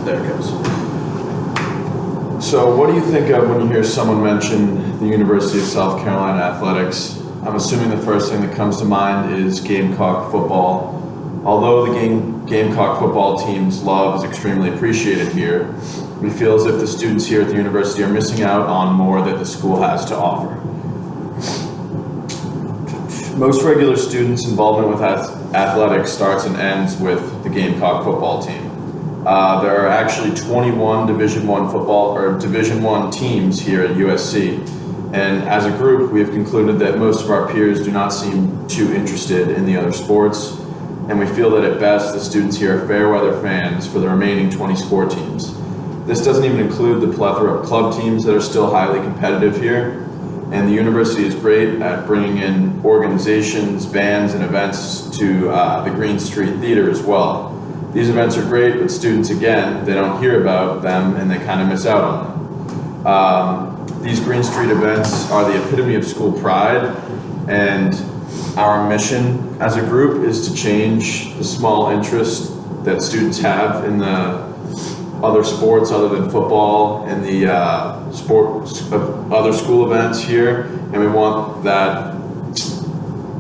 There it goes. So what do you think of when you hear someone mention the University of South Carolina athletics? I'm assuming the first thing that comes to mind is Gamecock football. Although the Gamecock football team's love is extremely appreciated here, we feel as if the students here at the university are missing out on more that the school has to offer. Most regular students' involvement with athletics starts and ends with the Gamecock football team. There are actually 21 Division I football or Division I teams here at USC, and as a group, we have concluded that most of our peers do not seem too interested in the other sports, and we feel that at best the students here are fair weather fans for the remaining 20 sport teams. This doesn't even include the plethora of club teams that are still highly competitive here. And the university is great at bringing in organizations, bands, and events to the Green Street Theater as well. These events are great, but students, again, they don't hear about them and they kind of miss out on them. These Green Street events are the epitome of school pride, and our mission as a group is to change the small interest that students have in the other sports other than football and the other school events here, and we want that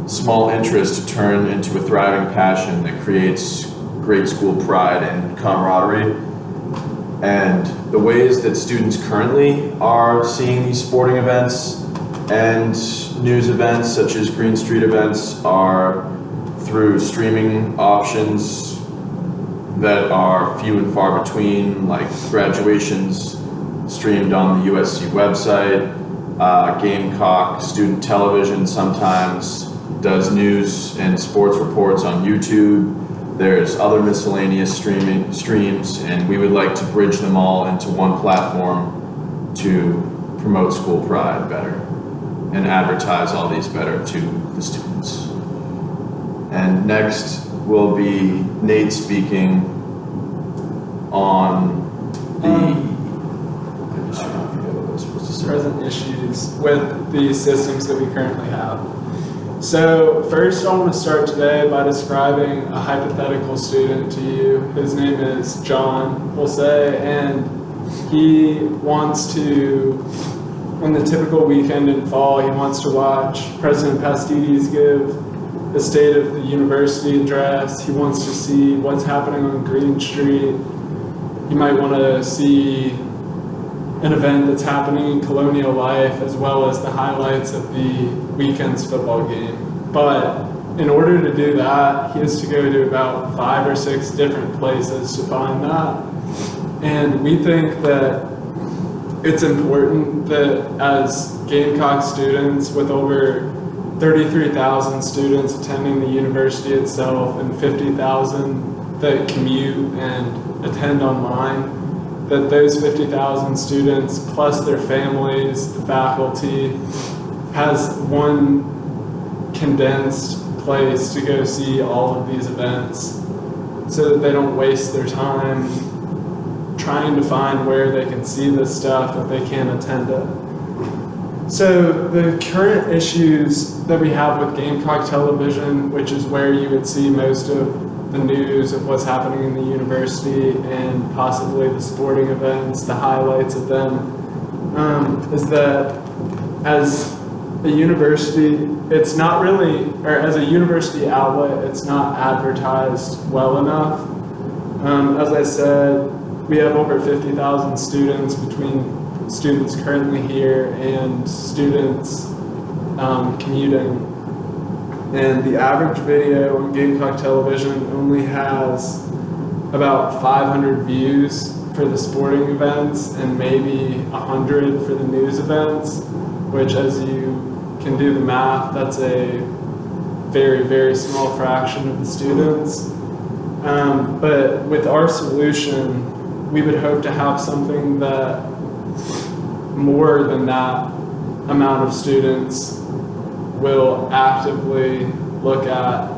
small interest to turn into a thriving passion that creates great school pride and camaraderie. And the ways that students currently are seeing these sporting events and news events such as Green Street events are through streaming options that are few and far between, like graduations streamed on the USC website. Gamecock Student Television sometimes does news and sports reports on YouTube. There's other miscellaneous streams, and we would like to bridge them all into one platform to promote school pride better and advertise all these better to the students. And next will be Nate speaking on the present issues with the systems that we currently have. So first I want to start today by describing a hypothetical student to you. His name is John, we'll say, and he wants to, on the typical weekend in fall, he wants to watch President Pastides give the state of the university address. He wants to see what's happening on Green Street. You might want to see an event that's happening in Colonial Life, as well as the highlights of the weekend's football game. But in order to do that, he has to go to about 5 or 6 different places to find that. And we think that it's important that as Gamecock students, with over 33,000 students attending the university itself and 50,000 that commute and attend online, that those 50,000 students plus their families, the faculty, has one condensed place to go see all of these events so that they don't waste their time trying to find where they can see this stuff if they can't attend it. So the current issues that we have with Gamecock Television, which is where you would see most of the news of what's happening in the university and possibly the sporting events, the highlights of them, is that as a university, it's not really, or as a university outlet, it's not advertised well enough. As I said, we have over 50,000 students between students currently here and students commuting. And the average video on Gamecock Television only has about 500 views for the sporting events and maybe 100 for the news events, which, as you can do the math, that's a very, very small fraction of the students. But with our solution, we would hope to have something that more than that amount of students will actively look at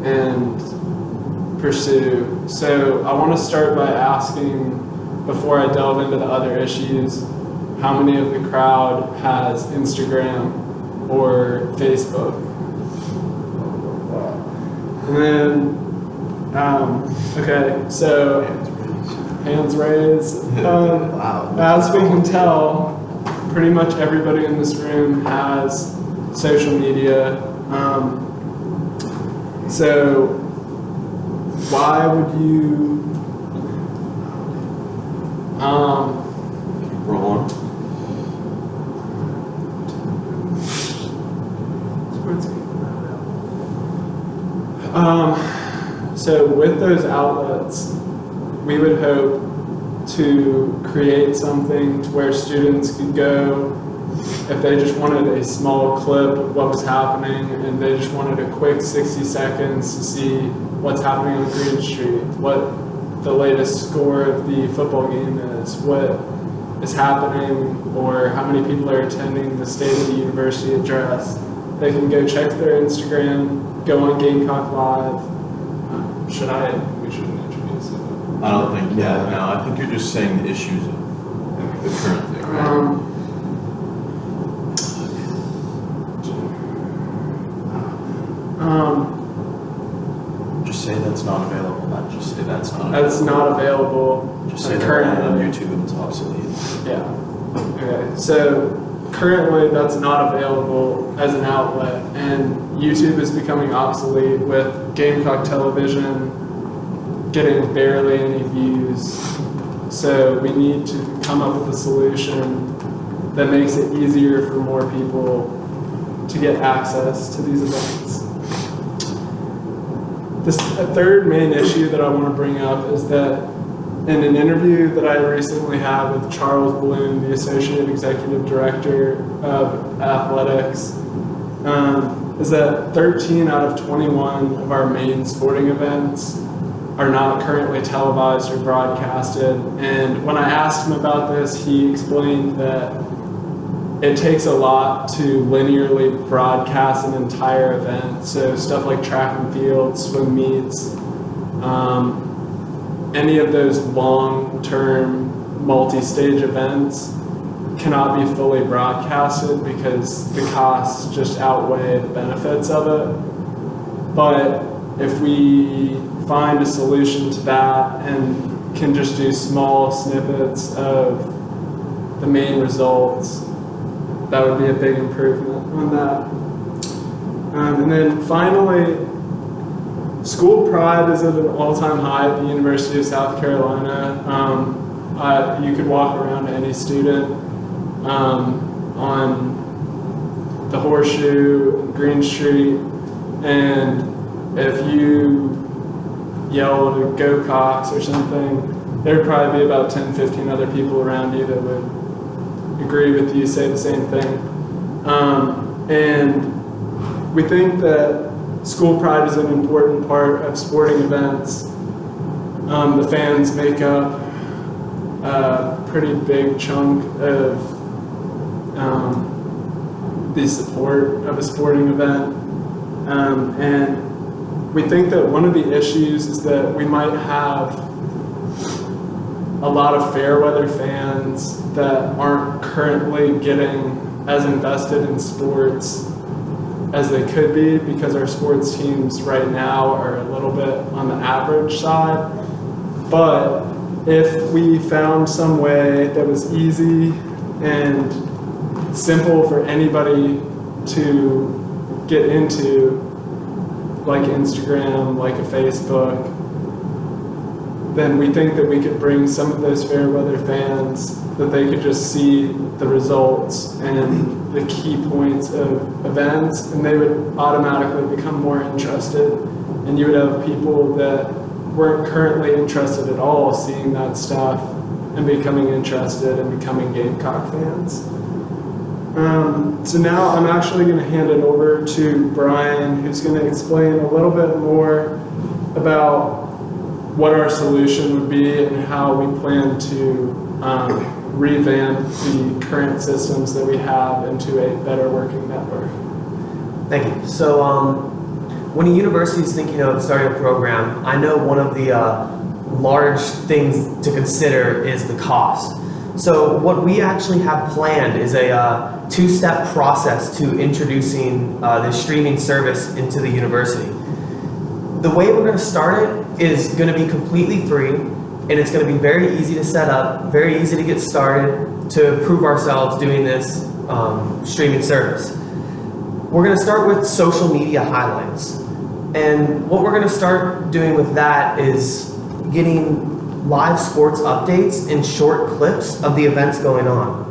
and pursue. So I want to start by asking, before I delve into the other issues, how many of the crowd has Instagram or Facebook? And then, okay, so hands raised. Wow. As we can tell, pretty much everybody in this room has social media. So why would you Roll on. So with those outlets, we would hope to create something to where students could go if they just wanted a small clip of what was happening and they just wanted a quick 60 seconds to see what's happening on Green Street, what the latest score of the football game is, what is happening, or how many people are attending the State of the University address. They can go check their Instagram, go on Gamecock Live. We shouldn't introduce it. I don't think, no, I think you're just saying the issues of the current thing, right? Just say that's not available, not just say that's not available. That's not available. Just say that currently on YouTube and it's obsolete. Yeah. Okay. So currently that's not available as an outlet, and YouTube is becoming obsolete with Gamecock Television getting barely any views. So we need to come up with a solution that makes it easier for more people to get access to these events. The third main issue that I want to bring up is that in an interview that I recently had with Charles Bloom, the Associate Executive Director of Athletics, is that 13 out of 21 of our main sporting events are not currently televised or broadcasted. And when I asked him about this, he explained that it takes a lot to linearly broadcast an entire event. So stuff like track and field, swim meets, any of those long-term multi-stage events cannot be fully broadcasted because the costs just outweigh the benefits of it. But if we find a solution to that and can just do small snippets of the main results, that would be a big improvement on that. And then finally, school pride is at an all-time high at the University of South Carolina. You could walk around to any student on the Horseshoe, Green Street, and if you yell to "Go Cox" or something, there'd probably be about 10, 15 other people around you that would agree with you, say the same thing. And we think that school pride is an important part of sporting events. The fans make up a pretty big chunk of the support of a sporting event. And we think that one of the issues is that we might have a lot of fair weather fans that aren't currently getting as invested in sports as they could be because our sports teams right now are a little bit on the average side. But if we found some way that was easy and simple for anybody to get into, like Instagram, like a Facebook, then we think that we could bring some of those fair weather fans that they could just see the results and the key points of events, and they would automatically become more interested. And you would have people that weren't currently interested at all seeing that stuff and becoming interested and becoming Gamecock fans. So now I'm actually going to hand it over to Brian, who's going to explain a little bit more about what our solution would be and how we plan to revamp the current systems that we have into a better working network. Thank you. So when a university is thinking of starting a program, I know one of the large things to consider is the cost. So what we actually have planned is a two-step process to introducing this streaming service into the university. The way we're going to start it is going to be completely free, and it's going to be very easy to set up, very easy to get started to prove ourselves doing this streaming service. We're going to start with social media highlights. And what we're going to start doing with that is getting live sports updates and short clips of the events going on.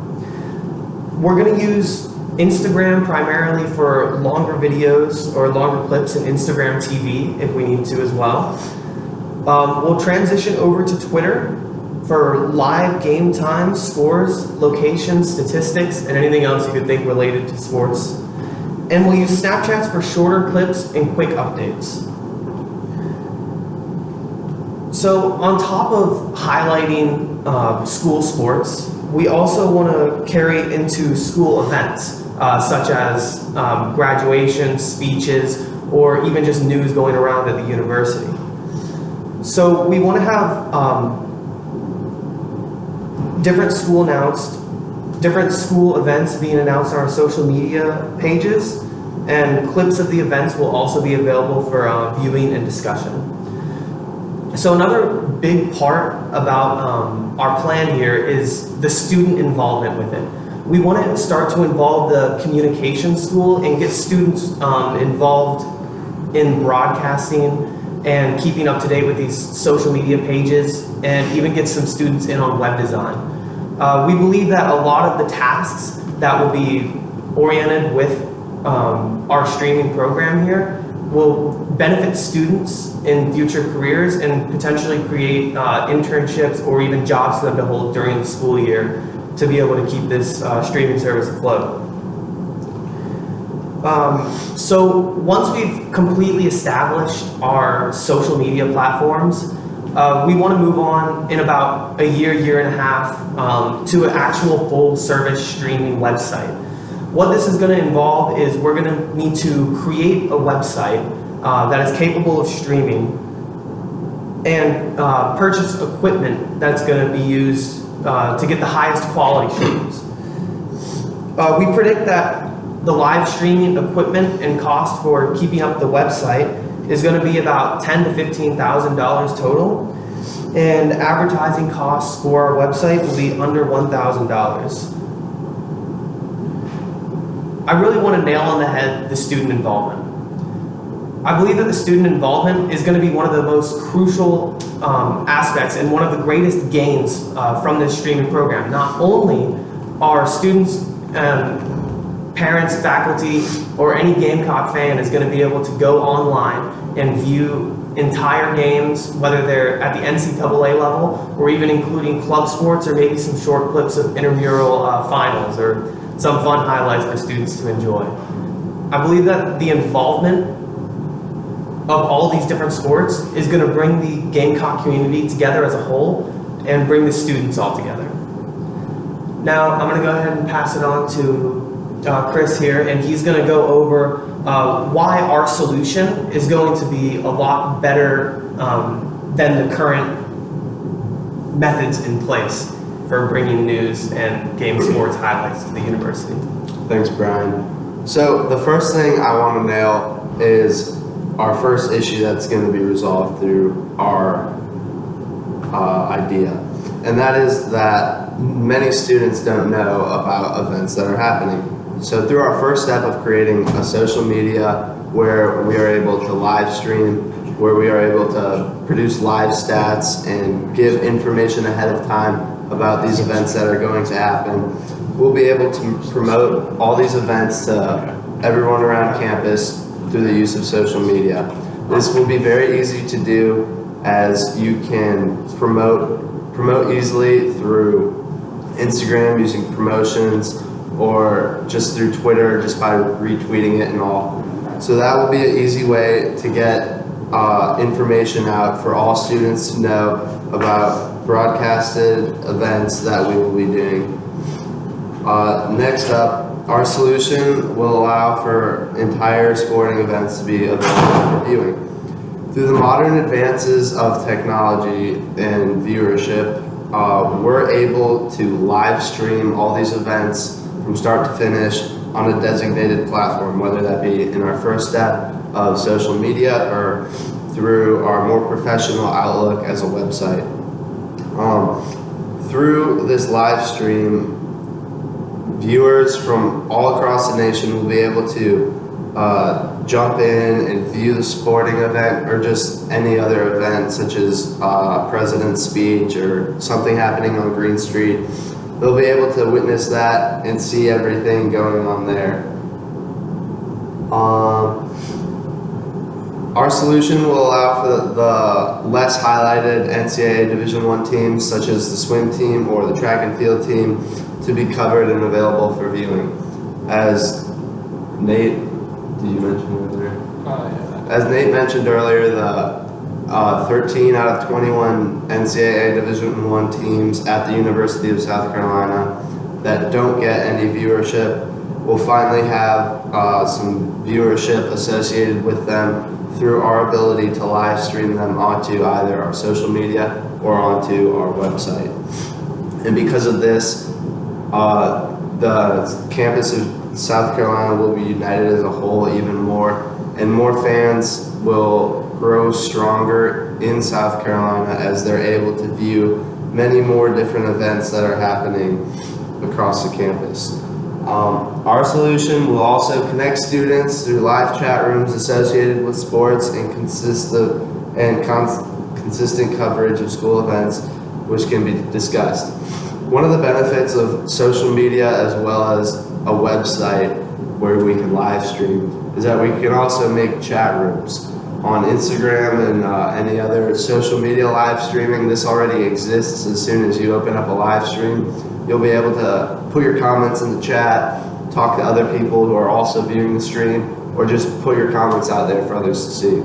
We're going to use Instagram primarily for longer videos or longer clips and Instagram TV if we need to as well. We'll transition over to Twitter for live game times, scores, locations, statistics, and anything else you could think related to sports. And we'll use Snapchats for shorter clips and quick updates. So on top of highlighting school sports, we also want to carry into school events, such as graduation, speeches, or even just news going around at the university. So we want to have different school events being announced on our social media pages, and clips of the events will also be available for viewing and discussion. So another big part about our plan here is the student involvement with it. We want to start to involve the communication school and get students involved in broadcasting and keeping up to date with these social media pages, and even get some students in on web design. We believe that a lot of the tasks that will be oriented with our streaming program here will benefit students in future careers and potentially create internships or even jobs for them to hold during the school year to be able to keep this streaming service afloat. So once we've completely established our social media platforms, we want to move on in about a year and a half to an actual full service streaming website. What this is going to involve is we're going to need to create a website that is capable of streaming and purchase equipment that's going to be used to get the highest quality streams. We predict that the live streaming equipment and cost for keeping up the website is going to be about $10,000 to $15,000 total, and advertising costs for our website will be under $1,000. I really want to nail on the head the student involvement. I believe that the student involvement is going to be one of the most crucial aspects and one of the greatest gains from this streaming program. Not only are students, parents, faculty, or any Gamecock fan is going to be able to go online and view entire games, whether they're at the NCAA level or even including club sports, or maybe some short clips of intramural finals or some fun highlights for students to enjoy. I believe that the involvement of all these different sports is going to bring the Gamecock community together as a whole and bring the students all together. Now I'm going to go ahead and pass it on to Chris here, and he's going to go over why our solution is going to be a lot better than the current methods in place for bringing news and game sports highlights to the university. Thanks, Brian. So the first thing I want to nail is our first issue that's going to be resolved through our idea, and that is that many students don't know about events that are happening. So through our first step of creating a social media where we are able to live stream, where we are able to produce live stats and give information ahead of time about these events that are going to happen, we'll be able to promote all these events to everyone around campus through the use of social media. This will be very easy to do, as you can promote easily through Instagram using promotions, or just through Twitter just by retweeting it and all. So that will be an easy way to get information out for all students to know about broadcasted events that we will be doing. Next up, our solution will allow for entire sporting events to be available for viewing. Through the modern advances of technology and viewership, we're able to live stream all these events from start to finish on a designated platform, whether that be in our first step of social media or through our more professional outlook as a website. Through this live stream, viewers from all across the nation will be able to jump in and view the sporting event or just any other event such as president's speech or something happening on Green Street. They'll be able to witness that and see everything going on there. Our solution will allow for the less highlighted NCAA Division I teams such as the swim team or the track and field team to be covered and available for viewing. As Nate, did you mention earlier? As Nate mentioned earlier, the 13 out of 21 NCAA Division I teams at the University of South Carolina that don't get any viewership will finally have some viewership associated with them through our ability to live stream them onto either our social media or onto our website. And because of this, the campus of South Carolina will be united as a whole even more, and more fans will grow stronger in South Carolina as they're able to view many more different events that are happening across the campus. Our solution will also connect students through live chat rooms associated with sports and consistent coverage of school events, which can be discussed. One of the benefits of social media as well as a website where we can live stream is that we can also make chat rooms. On Instagram and any other social media live streaming, this already exists. As soon as you open up a live stream, you'll be able to put your comments in the chat, talk to other people who are also viewing the stream, or just put your comments out there for others to see.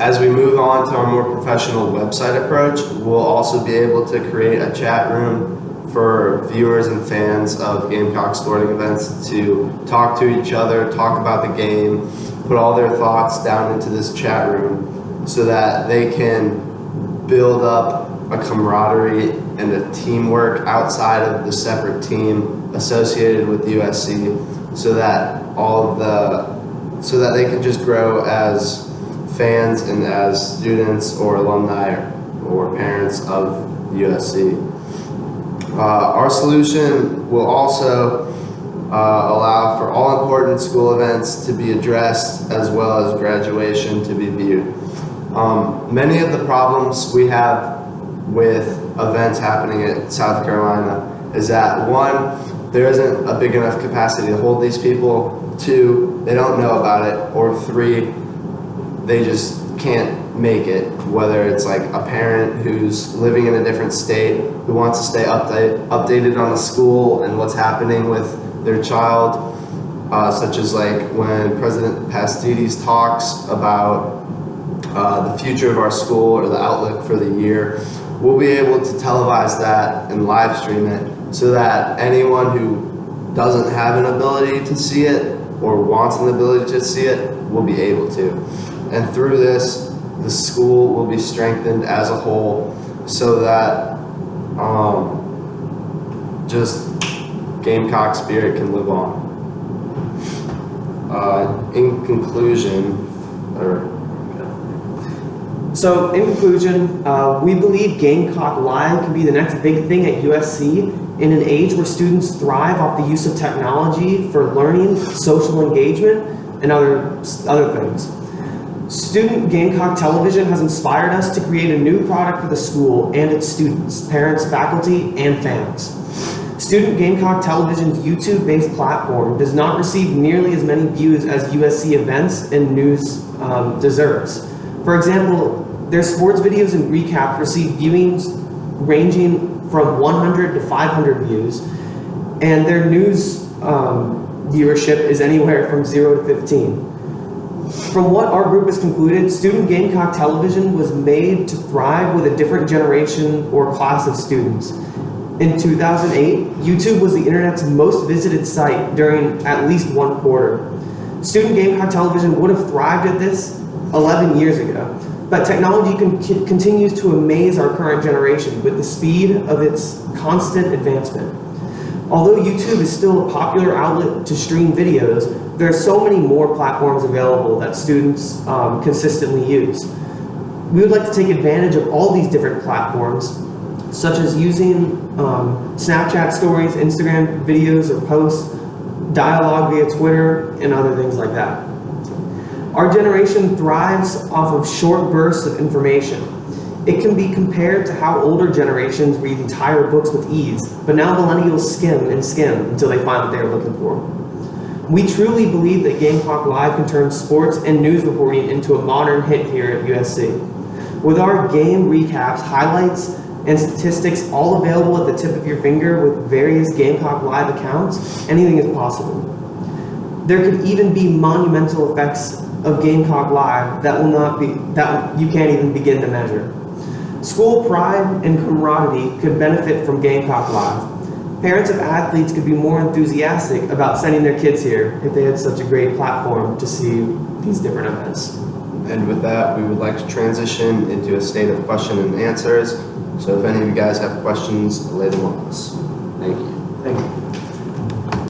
As we move on to our more professional website approach, we'll also be able to create a chat room for viewers and fans of Gamecock sporting events to talk to each other, talk about the game, put all their thoughts down into this chat room so that they can build up a camaraderie and a teamwork outside of the separate team associated with USC so that they can just grow as fans and as students or alumni or parents of USC. Our solution will also allow for all important school events to be addressed as well as graduation to be viewed. Many of the problems we have with events happening at South Carolina is that, one, there isn't a big enough capacity to hold these people, two, they don't know about it, or three, they just can't make it, whether it's like a parent who's living in a different state who wants to stay updated on the school and what's happening with their child, such as like when President Pastides talks about the future of our school or the outlook for the year. We'll be able to televise that and live stream it so that anyone who doesn't have an ability to see it or wants an ability to see it will be able to. And through this, the school will be strengthened as a whole so that just Gamecock spirit can live on. In conclusion, So in conclusion, we believe Gamecock Live can be the next big thing at USC in an age where students thrive off the use of technology for learning, social engagement, and other things. Student Gamecock Television has inspired us to create a new product for the school and its students, parents, faculty, and fans. Student Gamecock Television's YouTube-based platform does not receive nearly as many views as USC events and news deserves. For example, their sports videos and recaps receive viewings ranging from 100 to 500 views, and their news viewership is anywhere from 0 to 15. From what our group has concluded, Student Gamecock Television was made to thrive with a different generation or class of students. In 2008, YouTube was the internet's most visited site during at least one quarter. Student Gamecock Television would have thrived at this 11 years ago, but technology continues to amaze our current generation with the speed of its constant advancement. Although YouTube is still a popular outlet to stream videos, there are so many more platforms available that students consistently use. We would like to take advantage of all these different platforms, such as using Snapchat stories, Instagram videos or posts, dialogue via Twitter, and other things like that. Our generation thrives off of short bursts of information. It can be compared to how older generations read entire books with ease, but now millennials skim and skim until they find what they're looking for. We truly believe that Gamecock Live can turn sports and news reporting into a modern hit here at USC. With our game recaps, highlights, and statistics all available at the tip of your finger with various Gamecock Live accounts, anything is possible. There could even be monumental effects of Gamecock Live that you can't even begin to measure. School pride and camaraderie could benefit from Gamecock Live. Parents of athletes could be more enthusiastic about sending their kids here if they had such a great platform to see these different events. And with that, we would like to transition into a state of question and answers. So if any of you guys have questions, lay them on us. Thank you.